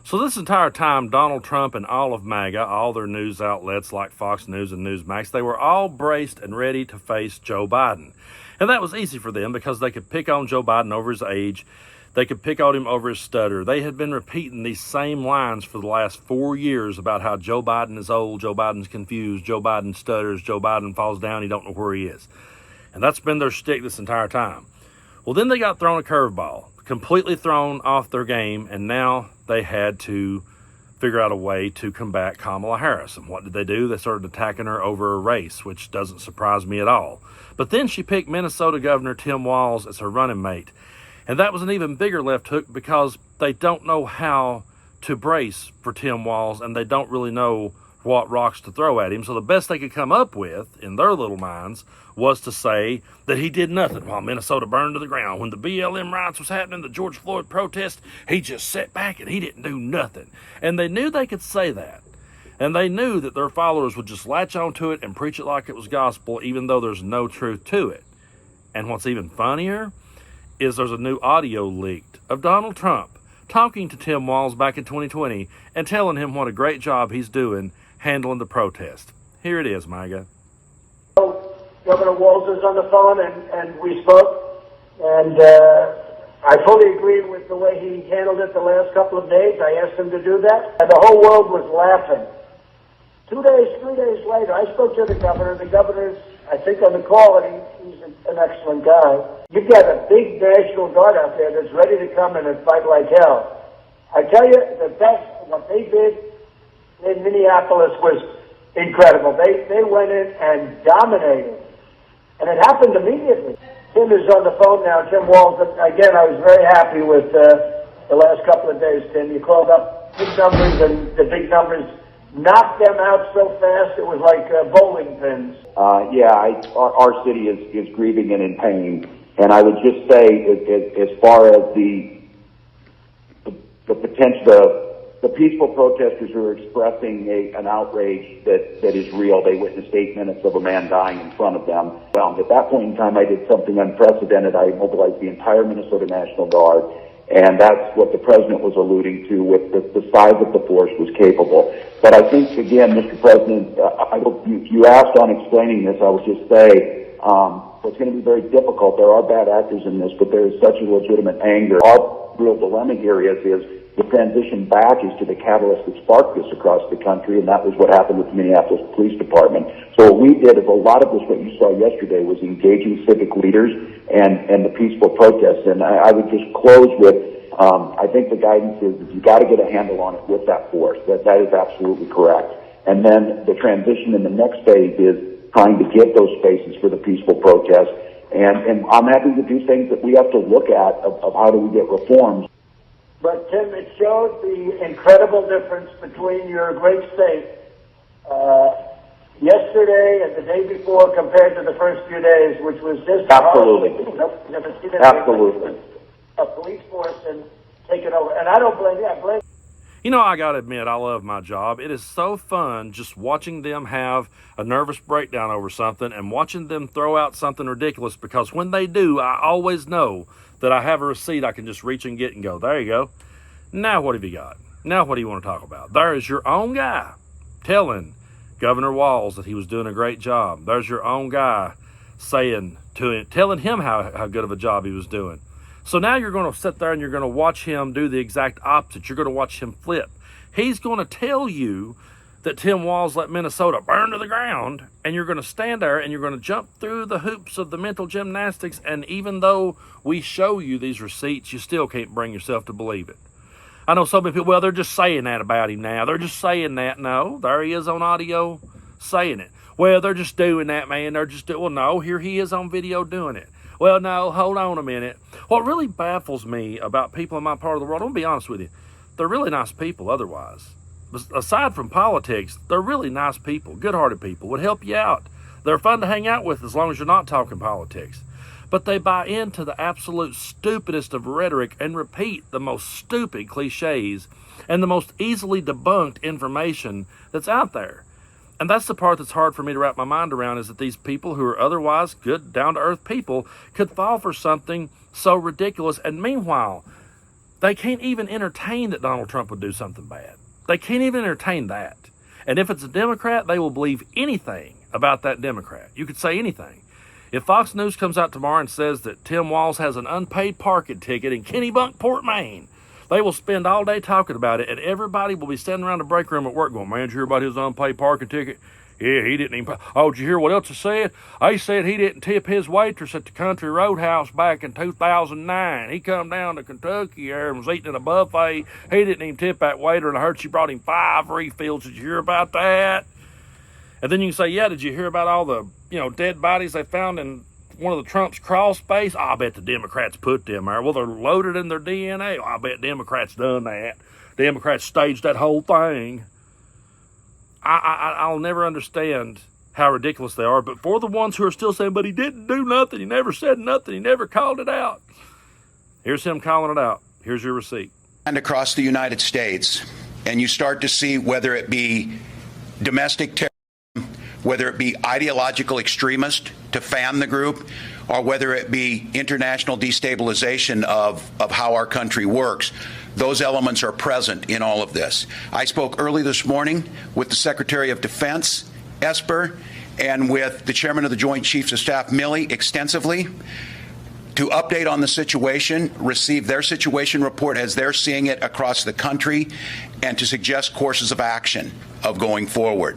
So this entire time, Donald Trump and all of MAGA, all their news outlets like Fox News and Newsmax, they were all braced and ready to face Joe Biden. And that was easy for them because they could pick on Joe Biden over his age. They could pick on him over his stutter. They had been repeating these same lines for the last 4 years about how Joe Biden is old, Joe Biden's confused, Joe Biden stutters, Joe Biden falls down, he don't know where he is. And that's been their shtick this entire time. Well, then they got thrown a curveball, completely thrown off their game, and now they had to figure out a way to combat Kamala Harris. And what did they do? They started attacking her over a race, which doesn't surprise me at all. But then she picked Minnesota Governor Tim Walz as her running mate. And that was an even bigger left hook because they don't know how to brace for Tim Walz, and they don't really know what rocks to throw at him. So the best they could come up with in their little minds was to say that he did nothing while Minnesota burned to the ground. When the BLM riots was happening, the George Floyd protest, he just sat back and he didn't do nothing. And they knew they could say that. And they knew that their followers would just latch onto it and preach it like it was gospel, even though there's no truth to it. And what's even funnier is there's a new audio leaked of Donald Trump talking to Tim Walz back in 2020 and telling him what a great job he's doing handling the protest. Here it is, MAGA. Governor Walz is on the phone, and we spoke, and I fully agreed with the way he handled it the last couple of days. I asked him to do that, and the whole world was laughing. 3 days later, I spoke to the governor. The governor's, I think, on the call, and he's an excellent guy. You've got a big National Guard out there that's ready to come in and fight like hell. I tell you, what they did in Minneapolis was incredible. They went in and dominated. And it happened immediately. Tim is on the phone now, Tim Walz. Again, I was very happy with the last couple of days, Tim. You called up big numbers, and the big numbers knocked them out so fast it was like bowling pins. Our city is grieving and in pain. And I would just say, as far as the potential, the peaceful protesters who are expressing an outrage that is real. They witnessed 8 minutes of a man dying in front of them. Well, at that point in time, I did something unprecedented. I mobilized the entire Minnesota National Guard, and that's what the president was alluding to with the size of the force was capable. But I think, again, Mr. President, you asked on explaining this, I would just say, it's going to be very difficult. There are bad actors in this, but there is such a legitimate anger. Our real dilemma here is the transition back is to the catalyst that sparked this across the country, and that was what happened with the Minneapolis Police Department. So what we did is a lot of this, what you saw yesterday, was engaging civic leaders and the peaceful protests. And I would just close with, I think the guidance is that you got to get a handle on it with that force. That is absolutely correct. And then the transition in the next phase is trying to get those spaces for the peaceful protest. And I'm happy to do things that we have to look at of how do we get reforms. But, Tim, it showed the incredible difference between your great state yesterday and the day before compared to the first few days, which was just absolutely. Never seen absolutely. A police force and take it over. And I don't blame you. I blame. You know, I got to admit, I love my job. It is so fun just watching them have a nervous breakdown over something and watching them throw out something ridiculous, because when they do, I always know that I have a receipt I can just reach and get and go, there you go. Now what have you got? Now what do you want to talk about? There is your own guy telling Governor Walz that he was doing a great job. There's your own guy saying to him, telling him how good of a job he was doing. So now you're going to sit there and you're going to watch him do the exact opposite. You're going to watch him flip. He's going to tell you that Tim Walz let Minnesota burn to the ground, and you're going to stand there and you're going to jump through the hoops of the mental gymnastics, and even though we show you these receipts, you still can't bring yourself to believe it. I know so many people, well, they're just saying that about him now. They're just saying that. No, there he is on audio saying it. Well, they're just doing that, man. They're just doing, well, no, here he is on video doing it. Well, no, hold on a minute. What really baffles me about people in my part of the world, I'm going to be honest with you, they're really nice people otherwise. Aside from politics, they're really nice people, good-hearted people, would help you out. They're fun to hang out with as long as you're not talking politics. But they buy into the absolute stupidest of rhetoric and repeat the most stupid cliches and the most easily debunked information that's out there. And that's the part that's hard for me to wrap my mind around, is that these people who are otherwise good, down-to-earth people could fall for something so ridiculous. And meanwhile, They can't even entertain that Donald Trump would do something bad. They can't even entertain that. And if it's a Democrat, they will believe anything about that Democrat. You could say anything. If Fox News comes out tomorrow and says that Tim Walz has an unpaid parking ticket in Kennebunkport, Maine, they will spend all day talking about it, and everybody will be standing around the break room at work going, man, did you hear about his unpaid parking ticket? Yeah, he didn't even pay. Oh, did you hear what else he said? He said he didn't tip his waitress at the Country Roadhouse back in 2009. He come down to Kentucky here and was eating at a buffet. He didn't even tip that waiter, and I heard she brought him 5 refills. Did you hear about that? And then you can say, yeah, did you hear about all the, dead bodies they found in one of the Trump's crawl space? I bet the Democrats put them there. Well, they're loaded in their DNA. I bet Democrats done that. Democrats staged that whole thing. I'll never understand how ridiculous they are. But for the ones who are still saying, but he didn't do nothing, he never said nothing, he never called it out. Here's him calling it out. Here's your receipt. And across the United States, and you start to see whether it be domestic terrorism, whether it be ideological extremist to fan the group, or whether it be international destabilization of how our country works. Those elements are present in all of this. I spoke early this morning with the Secretary of Defense, Esper, and with the Chairman of the Joint Chiefs of Staff, Milley, extensively to update on the situation, receive their situation report as they're seeing it across the country, and to suggest courses of action of going forward.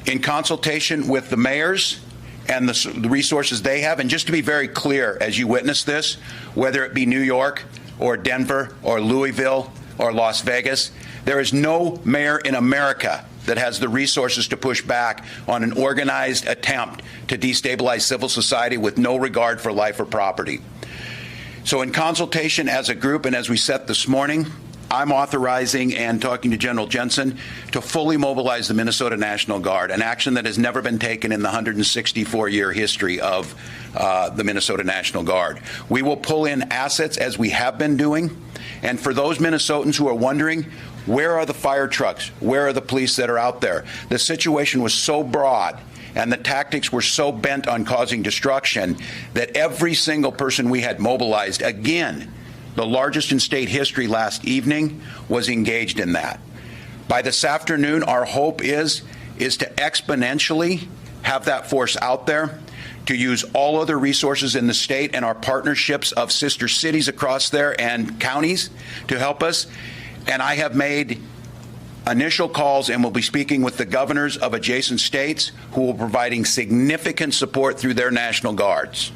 In consultation with the mayors and the resources they have, and just to be very clear as you witness this, whether it be New York or Denver or Louisville or Las Vegas, there is no mayor in America that has the resources to push back on an organized attempt to destabilize civil society with no regard for life or property. So in consultation as a group, and as we said this morning, I'm authorizing and talking to General Jensen to fully mobilize the Minnesota National Guard, an action that has never been taken in the 164-year history of the Minnesota National Guard. We will pull in assets as we have been doing. And for those Minnesotans who are wondering, where are the fire trucks? Where are the police that are out there? The situation was so broad and the tactics were so bent on causing destruction that every single person we had mobilized, again, the largest in state history last evening, was engaged in that. By this afternoon, our hope is to exponentially have that force out there, to use all other resources in the state and our partnerships of sister cities across there and counties to help us. And I have made initial calls and will be speaking with the governors of adjacent states who will be providing significant support through their National Guards.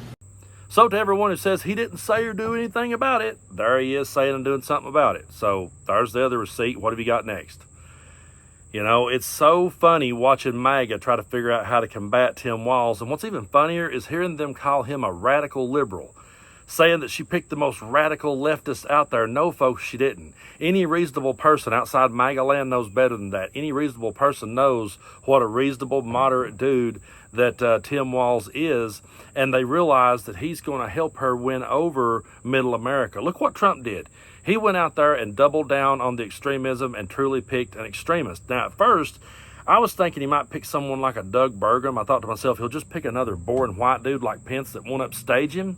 So to everyone who says he didn't say or do anything about it, there he is saying and doing something about it. So there's the other receipt. What have you got next? It's so funny watching MAGA try to figure out how to combat Tim Walz. And what's even funnier is hearing them call him a radical liberal, saying that she picked the most radical leftist out there. No, folks, she didn't. Any reasonable person outside MAGA land knows better than that. Any reasonable person knows what a reasonable, moderate dude that Tim Walz is, and they realize that he's going to help her win over middle America. Look what Trump did. He went out there and doubled down on the extremism and truly picked an extremist. Now, at first, I was thinking he might pick someone like a Doug Burgum. I thought to myself, he'll just pick another boring white dude like Pence that won't upstage him.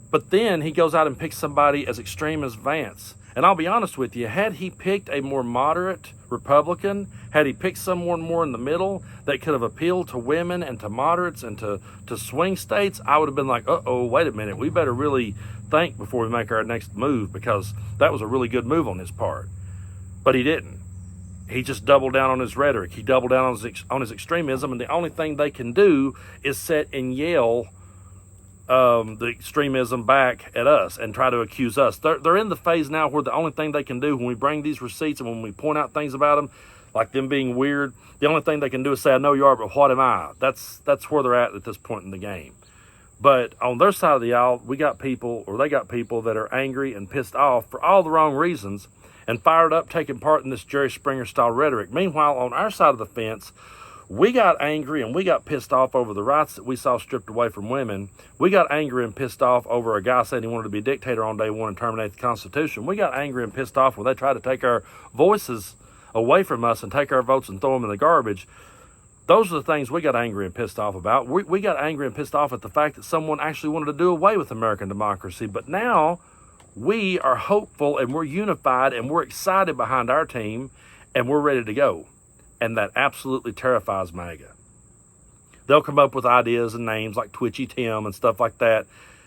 But then he goes out and picks somebody as extreme as Vance. And I'll be honest with you, had he picked a more moderate Republican, had he picked someone more in the middle that could have appealed to women and to moderates and to swing states, I would have been like, uh-oh, wait a minute, we better really think before we make our next move, because that was a really good move on his part. But he didn't. He just doubled down on his rhetoric. He doubled down on his extremism, and the only thing they can do is sit and yell the extremism back at us and try to accuse us. They're in the phase now where the only thing they can do when we bring these receipts and when we point out things about them, like them being weird, the only thing they can do is say, I know you are, but what am I? That's where they're at this point in the game. But on their side of the aisle, they got people that are angry and pissed off for all the wrong reasons and fired up taking part in this Jerry Springer style rhetoric. Meanwhile, on our side of the fence, we got angry and we got pissed off over the rights that we saw stripped away from women. We got angry and pissed off over a guy saying he wanted to be a dictator on day one and terminate the Constitution. We got angry and pissed off when they tried to take our voices away from us and take our votes and throw them in the garbage. Those are the things we got angry and pissed off about. We got angry and pissed off at the fact that someone actually wanted to do away with American democracy. But now we are hopeful and we're unified and we're excited behind our team and we're ready to go. And that absolutely terrifies MAGA. They'll come up with ideas and names like Twitchy Tim and stuff like that,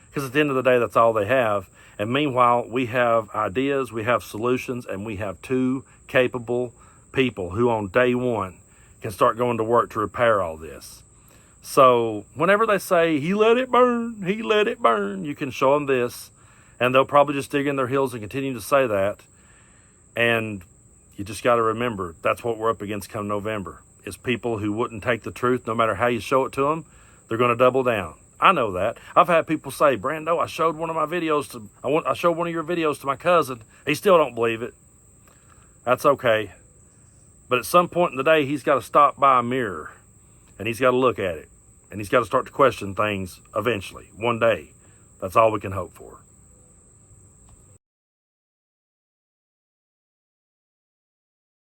because at the end of the day, that's all they have. And meanwhile, we have ideas, we have solutions, and we have two capable people who on day one can start going to work to repair all this. So whenever they say, he let it burn, you can show them this, and they'll probably just dig in their heels and continue to say that. And you just got to remember, that's what we're up against come November, is people who wouldn't take the truth no matter how you show it to them. They're going to double down. I know that. I've had people say, Brando, I showed one of my videos to, I showed one of your videos to my cousin. He still don't believe it. That's okay. But at some point in the day, he's got to stop by a mirror and he's got to look at it and he's got to start to question things eventually, one day. That's all we can hope for.